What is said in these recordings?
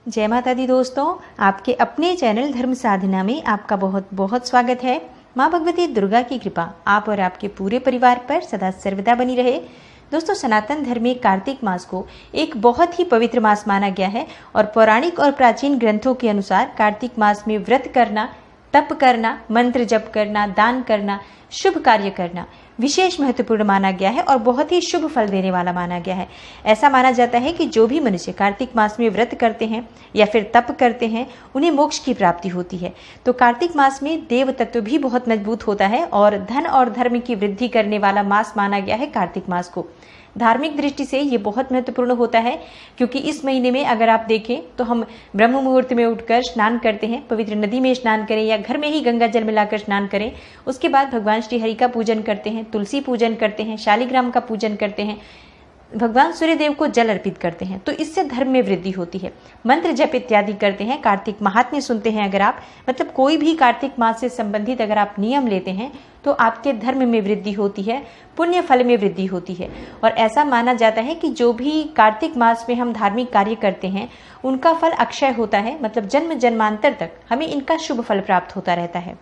जय माता दी दोस्तों, आपके अपने चैनल धर्म साधना में आपका बहुत बहुत स्वागत है। माँ भगवती दुर्गा की कृपा आप और आपके पूरे परिवार पर सदा सर्वदा बनी रहे। दोस्तों, सनातन धर्म में कार्तिक मास को एक बहुत ही पवित्र मास माना गया है और पौराणिक और प्राचीन ग्रंथों के अनुसार कार्तिक मास में व्रत करना, तप करना, मंत्र जप करना, दान करना, शुभ कार्य करना विशेष महत्वपूर्ण माना गया है और बहुत ही शुभ फल देने वाला माना गया है। ऐसा माना जाता है कि जो भी मनुष्य कार्तिक मास में व्रत करते हैं या फिर तप करते हैं, उन्हें मोक्ष की प्राप्ति होती है। तो कार्तिक मास में देव तत्व भी बहुत मजबूत होता है और धन और धर्म की वृद्धि करने वाला मास माना गया है कार्तिक मास को। धार्मिक दृष्टि से ये बहुत महत्वपूर्ण होता है क्योंकि इस महीने में अगर आप देखें तो हम ब्रह्म मुहूर्त में उठकर स्नान करते हैं, पवित्र नदी में स्नान करें या घर में ही गंगा जल मिलाकर स्नान करें। उसके बाद भगवान श्री हरि का पूजन करते हैं, तुलसी पूजन करते हैं, शालिग्राम का पूजन करते हैं, भगवान सूर्यदेव को जल अर्पित करते हैं, तो इससे धर्म में वृद्धि होती है। मंत्र जप इत्यादि करते हैं, कार्तिक महात्म्य सुनते हैं। अगर आप मतलब कोई भी कार्तिक मास से संबंधित अगर आप नियम लेते हैं तो आपके धर्म में वृद्धि होती है, पुण्य फल में वृद्धि होती है। और ऐसा माना जाता है कि जो भी कार्तिक मास में हम धार्मिक कार्य करते हैं उनका फल अक्षय होता है, मतलब जन्म जन्मांतर तक हमें इनका शुभ फल प्राप्त होता रहता है।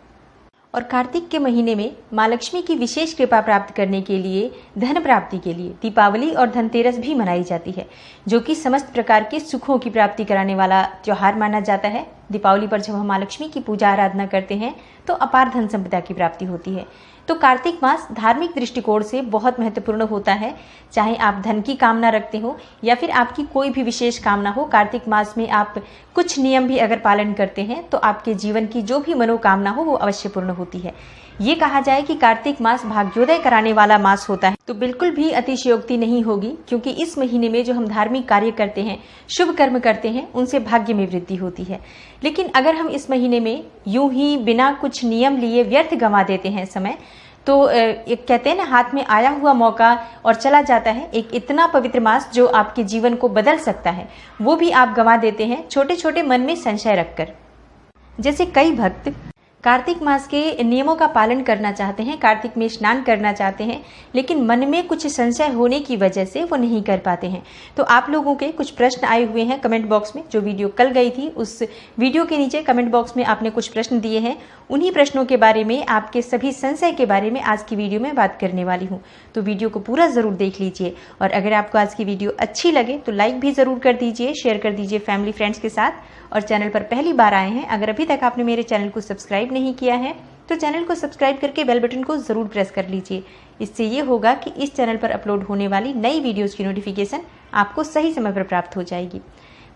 और कार्तिक के महीने में माँ लक्ष्मी की विशेष कृपा प्राप्त करने के लिए, धन प्राप्ति के लिए दीपावली और धनतेरस भी मनाई जाती है, जो कि समस्त प्रकार के सुखों की प्राप्ति कराने वाला त्योहार माना जाता है। दीपावली पर जब हम माँ लक्ष्मी की पूजा आराधना करते हैं तो अपार धन संपदा की प्राप्ति होती है। तो कार्तिक मास धार्मिक दृष्टिकोण से बहुत महत्वपूर्ण होता है। चाहे आप धन की कामना रखते हो या फिर आपकी कोई भी विशेष कामना हो, कार्तिक मास में आप कुछ नियम भी अगर पालन करते हैं तो आपके जीवन की जो भी मनोकामना हो वो अवश्य पूर्ण होती है। ये कहा जाए कि कार्तिक मास भाग्योदय कराने वाला मास होता है तो बिल्कुल भी अतिशयोक्ति नहीं होगी, क्योंकि इस महीने में जो हम धार्मिक कार्य करते हैं, शुभ कर्म करते हैं, उनसे भाग्य में वृद्धि होती है। लेकिन अगर हम इस महीने में यूं ही बिना कुछ नियम लिए व्यर्थ गंवा देते हैं समय, तो एक कहते हैं ना, हाथ में आया हुआ मौका और चला जाता है। एक इतना पवित्र मास जो आपके जीवन को बदल सकता है, वो भी आप गंवा देते हैं छोटे छोटे मन में संशय रखकर। जैसे कई भक्त कार्तिक मास के नियमों का पालन करना चाहते हैं, कार्तिक में स्नान करना चाहते हैं, लेकिन मन में कुछ संशय होने की वजह से वो नहीं कर पाते हैं। तो आप लोगों के कुछ प्रश्न आए हुए हैं कमेंट बॉक्स में। जो वीडियो कल गई थी उस वीडियो के नीचे कमेंट बॉक्स में आपने कुछ प्रश्न दिए हैं। उन्हीं प्रश्नों के बारे में, आपके सभी संशय के बारे में आज की वीडियो में बात करने वाली हूँ। तो वीडियो को पूरा ज़रूर देख लीजिए और अगर आपको आज की वीडियो अच्छी लगे तो लाइक भी ज़रूर कर दीजिए, शेयर कर दीजिए फैमिली फ्रेंड्स के साथ। और चैनल पर पहली बार आए हैं, अगर अभी तक आपने मेरे चैनल को सब्सक्राइब नहीं किया है तो चैनल को सब्सक्राइब करके बेल बटन को ज़रूर प्रेस कर लीजिए। इससे ये होगा कि इस चैनल पर अपलोड होने वाली नई वीडियोज़ की नोटिफिकेशन आपको सही समय पर प्राप्त हो जाएगी।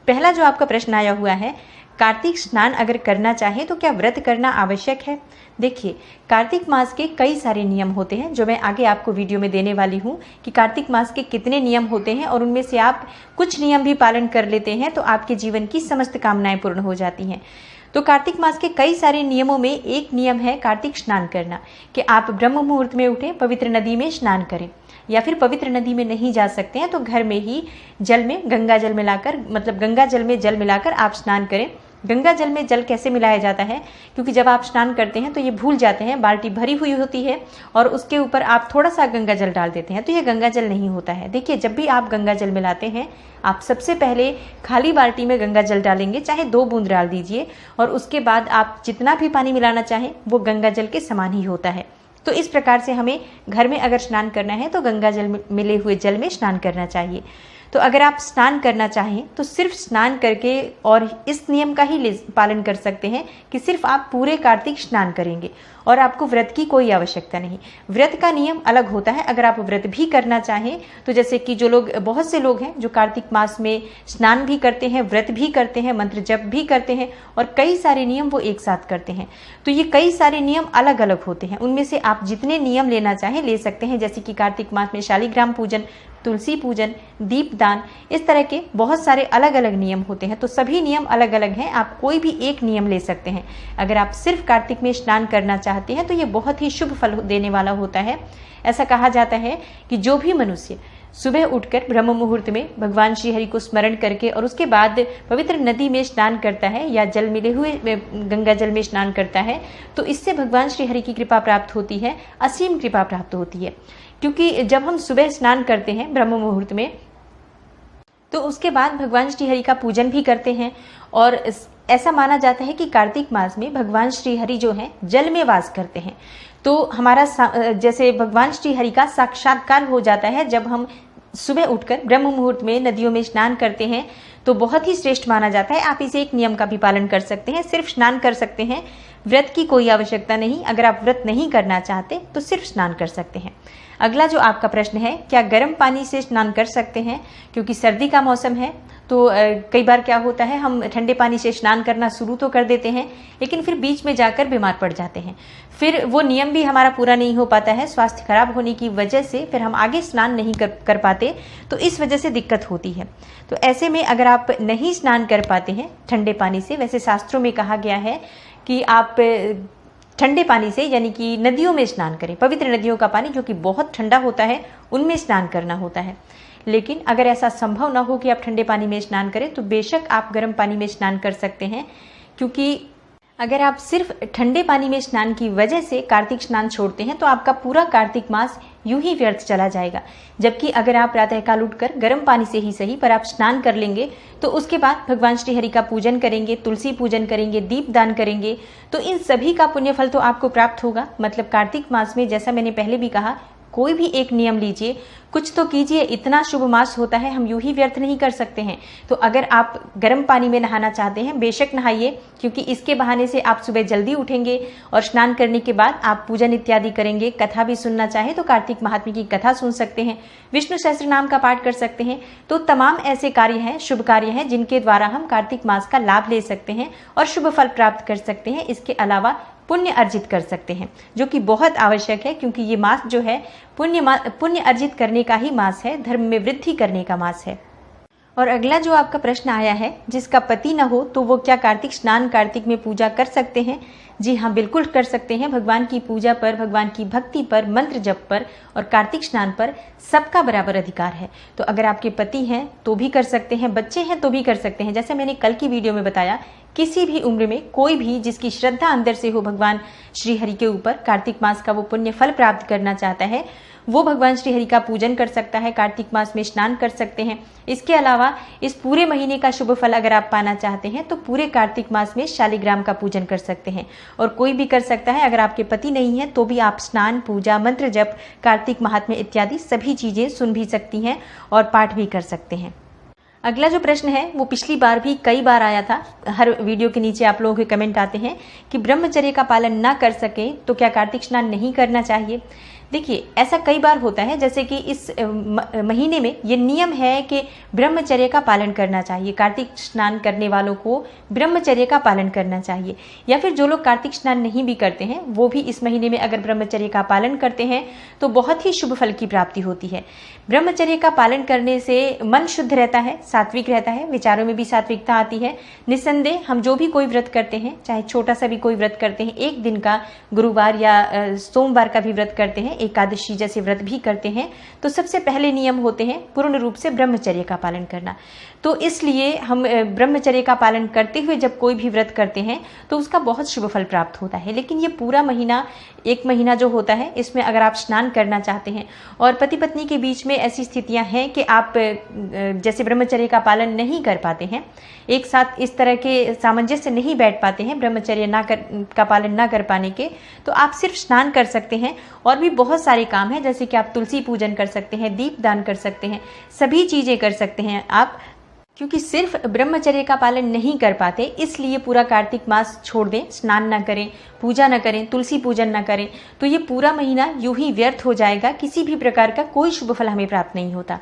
पहला जो आपका प्रश्न आया हुआ है, कार्तिक स्नान अगर करना चाहे तो क्या व्रत करना आवश्यक है? देखिए, कार्तिक मास के कई सारे नियम होते हैं जो मैं आगे आपको वीडियो में देने वाली हूँ कि कार्तिक मास के कितने नियम होते हैं और उनमें से आप कुछ नियम भी पालन कर लेते हैं तो आपके जीवन की समस्त कामनाएं पूर्ण हो जाती हैं। तो कार्तिक मास के कई सारे नियमों में एक नियम है कार्तिक स्नान करना, कि आप ब्रह्म मुहूर्त में उठें, पवित्र नदी में स्नान करें, या फिर पवित्र नदी में नहीं जा सकते हैं तो घर में ही जल में गंगा जल मिलाकर, मतलब गंगा जल में जल मिलाकर आप स्नान करें। गंगा जल में जल कैसे मिलाया जाता है, क्योंकि जब आप स्नान करते हैं तो ये भूल जाते हैं, बाल्टी भरी हुई होती है और उसके ऊपर आप थोड़ा सा गंगा जल डाल देते हैं तो ये गंगा जल नहीं होता है। देखिए, जब भी आप गंगा जल मिलाते हैं, आप सबसे पहले खाली बाल्टी में गंगा जल डालेंगे, चाहे 2 बूंद डाल दीजिए, और उसके बाद आप जितना भी पानी मिलाना चाहें वो गंगा जल के समान ही होता है। तो इस प्रकार से हमें घर में अगर स्नान करना है तो गंगा जल मिले हुए जल में स्नान करना चाहिए। तो अगर आप स्नान करना चाहें तो सिर्फ स्नान करके और इस नियम का ही पालन कर सकते हैं कि सिर्फ आप पूरे कार्तिक स्नान करेंगे और आपको व्रत की कोई आवश्यकता नहीं। व्रत का नियम अलग होता है। अगर आप व्रत भी करना चाहें तो जैसे कि जो लोग, बहुत से लोग हैं जो कार्तिक मास में स्नान भी करते हैं, व्रत भी करते हैं, मंत्र जप भी करते हैं और कई सारे नियम वो एक साथ करते हैं। तो ये कई सारे नियम अलग अलग होते हैं, उनमें से आप जितने नियम लेना चाहें ले सकते हैं। जैसे कि कार्तिक मास में शालिग्राम पूजन, तुलसी पूजन, दीपदान, इस तरह के बहुत सारे अलग अलग नियम होते हैं। तो सभी नियम अलग अलग हैं, आप कोई भी एक नियम ले सकते हैं। अगर आप सिर्फ कार्तिक में स्नान करना चाहते हैं तो ये बहुत ही शुभ फल देने वाला होता है। ऐसा कहा जाता है कि जो भी मनुष्य सुबह उठकर ब्रह्म मुहूर्त में भगवान श्री हरि को स्मरण करके और उसके बाद पवित्र नदी में स्नान करता है या जल मिले हुए गंगा जल में स्नान करता है तो इससे भगवान श्री हरि की कृपा प्राप्त होती है, असीम कृपा प्राप्त होती है। क्योंकि जब हम सुबह स्नान करते हैं ब्रह्म मुहूर्त में तो उसके बाद भगवान श्री हरि का पूजन भी करते हैं। और ऐसा माना जाता है कि कार्तिक मास में भगवान श्री हरि जो हैं जल में वास करते हैं। तो हमारा जैसे भगवान श्री हरि का साक्षात्कार हो जाता है जब हम सुबह उठकर ब्रह्म मुहूर्त में नदियों में स्नान करते हैं, तो बहुत ही श्रेष्ठ माना जाता है। आप इसे एक नियम का भी पालन कर सकते हैं, सिर्फ स्नान कर सकते हैं, व्रत की कोई आवश्यकता नहीं। अगर आप व्रत नहीं करना चाहते तो सिर्फ स्नान कर सकते हैं। अगला जो आपका प्रश्न है, क्या गर्म पानी से स्नान कर सकते हैं? क्योंकि सर्दी का मौसम है तो कई बार क्या होता है, हम ठंडे पानी से स्नान करना शुरू तो कर देते हैं, लेकिन फिर बीच में जाकर बीमार पड़ जाते हैं। फिर वो नियम भी हमारा पूरा नहीं हो पाता है, स्वास्थ्य खराब होने की वजह से फिर हम आगे स्नान नहीं कर पाते, तो इस वजह से दिक्कत होती है। तो ऐसे में अगर आप नहीं स्नान कर पाते हैं ठंडे पानी से, वैसे शास्त्रों में कहा गया है कि आप ठंडे पानी से यानी कि नदियों में स्नान करें, पवित्र नदियों का पानी जो कि बहुत ठंडा होता है उनमें स्नान करना होता है। लेकिन अगर ऐसा संभव ना हो कि आप ठंडे पानी में स्नान करें, तो बेशक आप गर्म पानी में स्नान कर सकते हैं। क्योंकि अगर आप सिर्फ ठंडे पानी में स्नान की वजह से कार्तिक स्नान छोड़ते हैं तो आपका पूरा कार्तिक मास यूं ही व्यर्थ चला जाएगा। जबकि अगर आप प्रातःकाल उठकर गर्म पानी से ही सही पर आप स्नान कर लेंगे, तो उसके बाद भगवान श्री हरि का पूजन करेंगे, तुलसी पूजन करेंगे, दीप दान करेंगे, तो इन सभी का पुण्य फल तो आपको प्राप्त होगा। मतलब कार्तिक मास में, जैसा मैंने पहले भी कहा, कोई भी एक नियम लीजिए, कुछ तो कीजिए, इतना शुभ मास होता है, हम यूं ही व्यर्थ नहीं कर सकते हैं। तो अगर आप गर्म पानी में नहाना चाहते हैं, बेशक नहाइए, क्योंकि इसके बहाने से आप सुबह जल्दी उठेंगे और स्नान करने के बाद आप पूजन इत्यादि करेंगे। कथा भी सुनना चाहे तो कार्तिक महात्म्य की कथा सुन सकते हैं, विष्णु सहस्त्र नाम का पाठ कर सकते हैं। तो तमाम ऐसे कार्य हैं, शुभ कार्य हैं, जिनके द्वारा हम कार्तिक मास का लाभ ले सकते हैं और शुभ फल प्राप्त कर सकते हैं। इसके अलावा पुण्य अर्जित कर सकते हैं, जो कि बहुत आवश्यक है, क्योंकि ये मास जो है पुण्य अर्जित करने का ही मास है, धर्म में वृद्धि करने का मास है। और अगला जो आपका प्रश्न आया है, जिसका पति न हो तो वो क्या कार्तिक स्नान, कार्तिक में पूजा कर सकते हैं? जी हाँ, बिल्कुल कर सकते हैं। भगवान की पूजा पर, भगवान की भक्ति पर, मंत्र जप पर और कार्तिक स्नान पर सबका बराबर अधिकार है। तो अगर आपके पति हैं तो भी कर सकते हैं, बच्चे हैं तो भी कर सकते हैं। जैसे मैंने कल की वीडियो में बताया, किसी भी उम्र में कोई भी जिसकी श्रद्धा अंदर से हो भगवान श्री हरि के ऊपर, कार्तिक मास का वो पुण्य फल प्राप्त करना चाहता है, वो भगवान श्री हरि का पूजन कर सकता है, कार्तिक मास में स्नान कर सकते हैं। इसके अलावा इस पूरे महीने का शुभ फल अगर आप पाना चाहते हैं तो पूरे कार्तिक मास में शालिग्राम का पूजन कर सकते हैं। और कोई भी कर सकता है, अगर आपके पति नहीं है तो भी आप स्नान, पूजा, मंत्र जप, कार्तिक महात्म्य इत्यादि सभी चीजें सुन भी सकती हैं और पाठ भी कर सकते हैं। अगला जो प्रश्न है वो पिछली बार भी कई बार आया था। हर वीडियो के नीचे आप लोगों के कमेंट आते हैं कि ब्रह्मचर्य का पालन ना कर सके तो क्या कार्तिक स्नान नहीं करना चाहिए? देखिए, ऐसा कई बार होता है, जैसे कि इस महीने में ये नियम है कि ब्रह्मचर्य का पालन करना चाहिए। कार्तिक स्नान करने वालों को ब्रह्मचर्य का पालन करना चाहिए। या फिर जो लोग कार्तिक स्नान नहीं भी करते हैं, वो भी इस महीने में अगर ब्रह्मचर्य का पालन करते हैं तो बहुत ही शुभ फल की प्राप्ति होती है। ब्रह्मचर्य का पालन करने से मन शुद्ध रहता है, सात्विक रहता है, विचारों में भी सात्विकता आती है। निस्संदेह हम जो भी कोई व्रत करते हैं, चाहे छोटा सा भी कोई व्रत करते हैं, एक दिन का, गुरुवार या सोमवार का भी व्रत करते हैं, एकादशी जैसे व्रत भी करते हैं, तो सबसे पहले नियम होते हैं पूर्ण रूप से ब्रह्मचर्य का पालन करना। तो इसलिए हम ब्रह्मचर्य का पालन करते हुए जब कोई भी व्रत करते हैं तो उसका बहुत शुभ फल प्राप्त होता है। लेकिन ये पूरा महीना, एक महीना जो होता है, इसमें अगर आप स्नान करना चाहते हैं और पति पत्नी के बीच में ऐसी स्थितियां हैं कि आप जैसे ब्रह्मचर्य का पालन नहीं कर पाते हैं, एक साथ इस तरह के सामंजस्य नहीं बैठ पाते हैं ब्रह्मचर्य का पालन ना कर पाने के, तो आप सिर्फ स्नान कर सकते हैं। और भी बहुत सारे काम हैं, जैसे कि आप तुलसी पूजन कर सकते हैं, दीप दान कर सकते हैं, सभी चीजें कर सकते हैं आप। क्योंकि सिर्फ ब्रह्मचर्य का पालन नहीं कर पाते, इसलिए पूरा कार्तिक मास छोड़ दें, स्नान ना करें, पूजा ना करें, तुलसी पूजन ना करें, तो ये पूरा महीना यूं ही व्यर्थ हो जाएगा। किसी भी प्रकार का कोई शुभ फल हमें प्राप्त नहीं होता।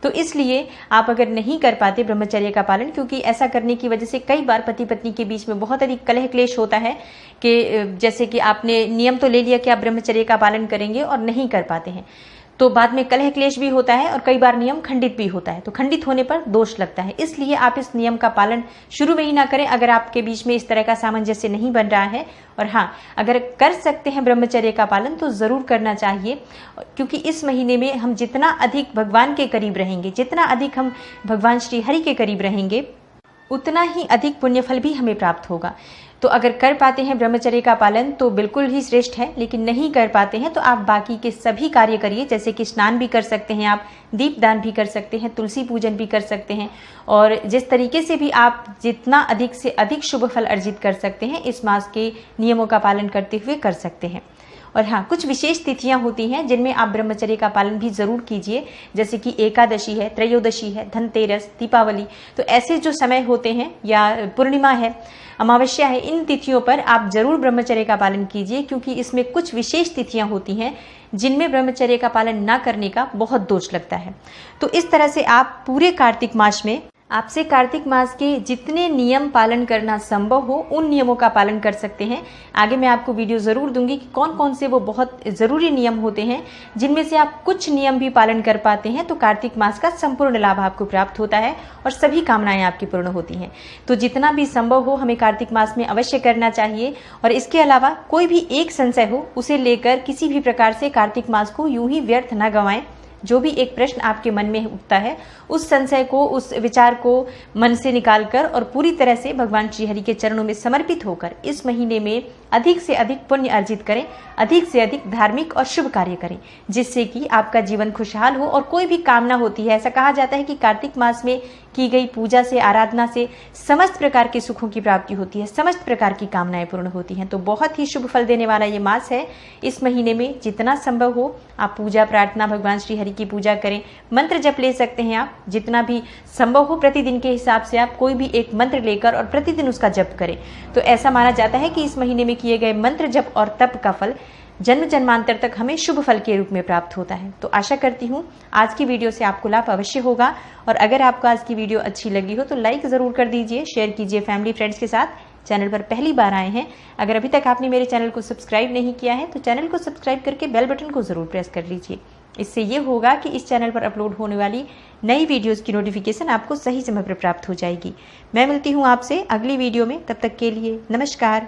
तो इसलिए आप अगर नहीं कर पाते ब्रह्मचर्य का पालन, क्योंकि ऐसा करने की वजह से कई बार पति पत्नी के बीच में बहुत अधिक कलह क्लेश होता है कि जैसे कि आपने नियम तो ले लिया कि आप ब्रह्मचर्य का पालन करेंगे और नहीं कर पाते हैं, तो बाद में कलह क्लेश भी होता है और कई बार नियम खंडित भी होता है। तो खंडित होने पर दोष लगता है। इसलिए आप इस नियम का पालन शुरू में ही ना करें अगर आपके बीच में इस तरह का सामंजस्य नहीं बन रहा है। और हाँ, अगर कर सकते हैं ब्रह्मचर्य का पालन तो जरूर करना चाहिए, क्योंकि इस महीने में हम जितना अधिक भगवान के करीब रहेंगे, जितना अधिक हम भगवान श्री हरि के करीब रहेंगे, उतना ही अधिक पुण्यफल भी हमें प्राप्त होगा। तो अगर कर पाते हैं ब्रह्मचर्य का पालन तो बिल्कुल ही श्रेष्ठ है, लेकिन नहीं कर पाते हैं तो आप बाकी के सभी कार्य करिए, जैसे कि स्नान भी कर सकते हैं, आप दीपदान भी कर सकते हैं, तुलसी पूजन भी कर सकते हैं, और जिस तरीके से भी आप जितना अधिक से अधिक शुभ फल अर्जित कर सकते हैं इस मास के नियमों का पालन करते हुए कर सकते हैं। और हाँ, कुछ विशेष तिथियां होती हैं जिनमें आप ब्रह्मचर्य का पालन भी जरूर कीजिए, जैसे कि एकादशी है, त्रयोदशी है, धनतेरस, दीपावली। तो ऐसे जो समय होते हैं या पूर्णिमा है, अमावस्या है, इन तिथियों पर आप जरूर ब्रह्मचर्य का पालन कीजिए, क्योंकि इसमें कुछ विशेष तिथियां होती हैं जिनमें ब्रह्मचर्य का पालन ना करने का बहुत दोष लगता है। तो इस तरह से आप पूरे कार्तिक मास में आपसे कार्तिक मास के जितने नियम पालन करना संभव हो उन नियमों का पालन कर सकते हैं। आगे मैं आपको वीडियो ज़रूर दूंगी कि कौन कौन से वो बहुत ज़रूरी नियम होते हैं जिनमें से आप कुछ नियम भी पालन कर पाते हैं तो कार्तिक मास का संपूर्ण लाभ आपको प्राप्त होता है और सभी कामनाएं आपकी पूर्ण होती हैं। तो जितना भी संभव हो हमें कार्तिक मास में अवश्य करना चाहिए। और इसके अलावा कोई भी एक संशय हो उसे लेकर किसी भी प्रकार से कार्तिक मास को यूं ही व्यर्थ न गंवाएं। जो भी एक प्रश्न आपके मन में उठता है उस संशय को, उस विचार को मन से निकालकर और पूरी तरह से भगवान श्री हरि के चरणों में समर्पित होकर इस महीने में अधिक से अधिक पुण्य अर्जित करें, अधिक से अधिक धार्मिक और शुभ कार्य करें, जिससे कि आपका जीवन खुशहाल हो। और कोई भी कामना होती है, ऐसा कहा जाता है कि कार्तिक मास में की गई पूजा से, आराधना से समस्त प्रकार के सुखों की प्राप्ति होती है, समस्त प्रकार की कामनाएं पूर्ण होती हैं। तो बहुत ही शुभ फल देने वाला ये मास है। इस महीने में जितना संभव हो आप पूजा प्रार्थना, भगवान श्री हरि की पूजा करें, मंत्र जप ले सकते हैं आप जितना भी संभव हो। प्रतिदिन के हिसाब से आप कोई भी एक मंत्र लेकर और प्रतिदिन उसका जप करें। तो ऐसा माना जाता है कि इस महीने में किए गए मंत्र जप और तप का फल जन्म जन्मांतर तक हमें शुभ फल के रूप में प्राप्त होता है। तो आशा करती हूँ आज की वीडियो से आपको लाभ अवश्य होगा। और अगर आपको आज की वीडियो अच्छी लगी हो तो लाइक ज़रूर कर दीजिए, शेयर कीजिए फैमिली फ्रेंड्स के साथ। चैनल पर पहली बार आए हैं, अगर अभी तक आपने मेरे चैनल को सब्सक्राइब नहीं किया है तो चैनल को सब्सक्राइब करके बेल बटन को ज़रूर प्रेस कर लीजिए। इससे ये होगा कि इस चैनल पर अपलोड होने वाली नई वीडियोस की नोटिफिकेशन आपको सही समय पर प्राप्त हो जाएगी। मैं मिलती हूँ आपसे अगली वीडियो में, तब तक के लिए नमस्कार।